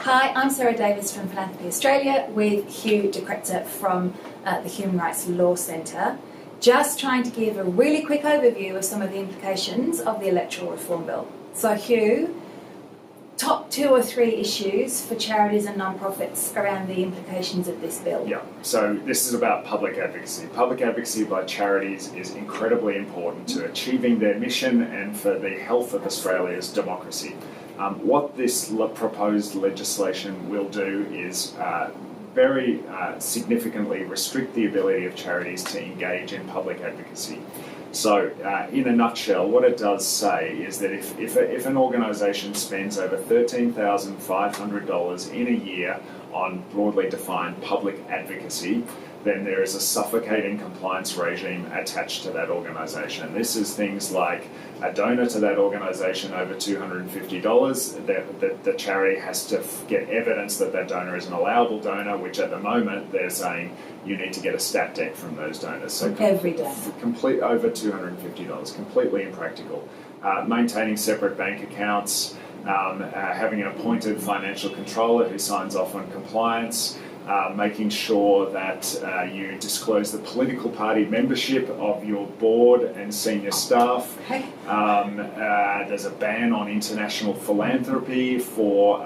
Hi, I'm Sarah Davies from Philanthropy Australia with Hugh Kretser from the Human Rights Law Centre. Just trying to give a really quick overview of some of the implications of the Electoral Reform Bill. So Hugh, top 2 or 3 issues for charities and non-profits around the implications of this bill. Yeah, so this is about public advocacy. Public advocacy by charities is incredibly important to achieving their mission and for the health of Australia's democracy. What this proposed legislation will do is very significantly restrict the ability of charities to engage in public advocacy. So, in a nutshell, what it does say is that if an organisation spends over $13,500 in a year on broadly defined public advocacy, then there is a suffocating compliance regime attached to that organisation. This is things like a donor to that organisation over $250, the charity has to get evidence that that donor is an allowable donor, which at the moment they're saying you need to get a stat dec from those donors. So every day. Complete over $250, completely impractical. Maintaining separate bank accounts, having an appointed financial controller who signs off on compliance, making sure that you disclose the political party membership of your board and senior staff. Okay. There's a ban on international philanthropy for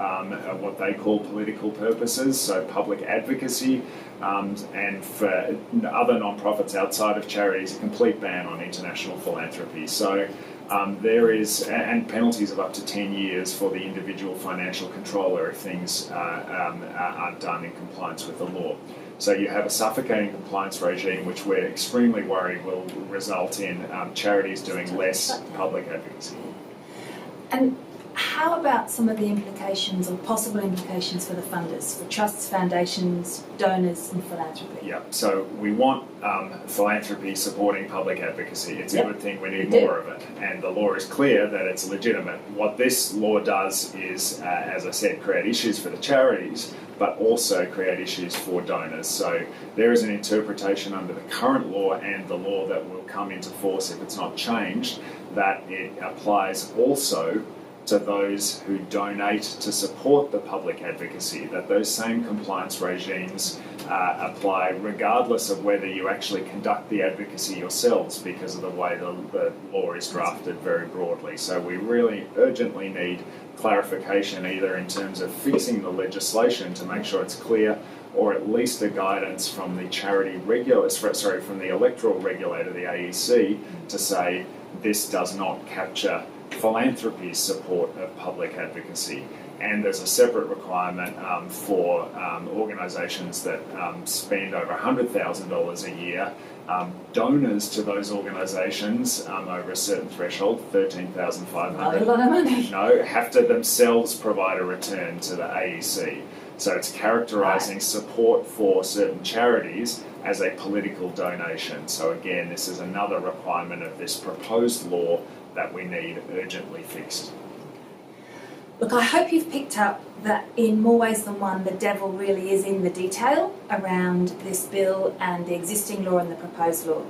what they call political purposes, so public advocacy, and for other non-profits outside of charities, a complete ban on international philanthropy. So there is, and penalties of up to 10 years for the individual financial controller if things aren't done in compliance with the law. So you have a suffocating compliance regime, which we're extremely worried will result in charities doing less public advocacy. And how about some of the implications or possible implications for the funders, for trusts, foundations, donors and philanthropy? Yeah, so we want philanthropy supporting public advocacy. It's a good thing, we need more of it. And the law is clear that it's legitimate. What this law does is, as I said, create issues for the charities, but also create issues for donors. So there is an interpretation under the current law and the law that will come into force if it's not changed, that it applies also to those who donate to support the public advocacy, that those same compliance regimes apply regardless of whether you actually conduct the advocacy yourselves, because of the way the law is drafted very broadly. So we really urgently need clarification, either in terms of fixing the legislation to make sure it's clear, or at least a guidance from the from the electoral regulator, the AEC, to say this does not capture philanthropy's support of public advocacy. And there's a separate requirement for organisations that spend over $100,000 a year. Donors to those organisations over a certain threshold, $13,500, Not a lot of money. no, have to themselves provide a return to the AEC. So it's characterising support for certain charities as a political donation. So again, this is another requirement of this proposed law that we need urgently fixed. Look, I hope you've picked up that in more ways than one, the devil really is in the detail around this bill and the existing law and the proposed law.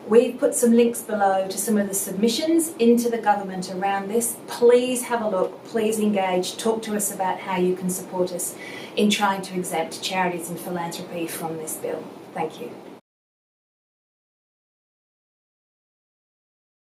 We've put some links below to some of the submissions into the government around this. Please have a look, please engage, talk to us about how you can support us in trying to exempt charities and philanthropy from this bill. Thank you.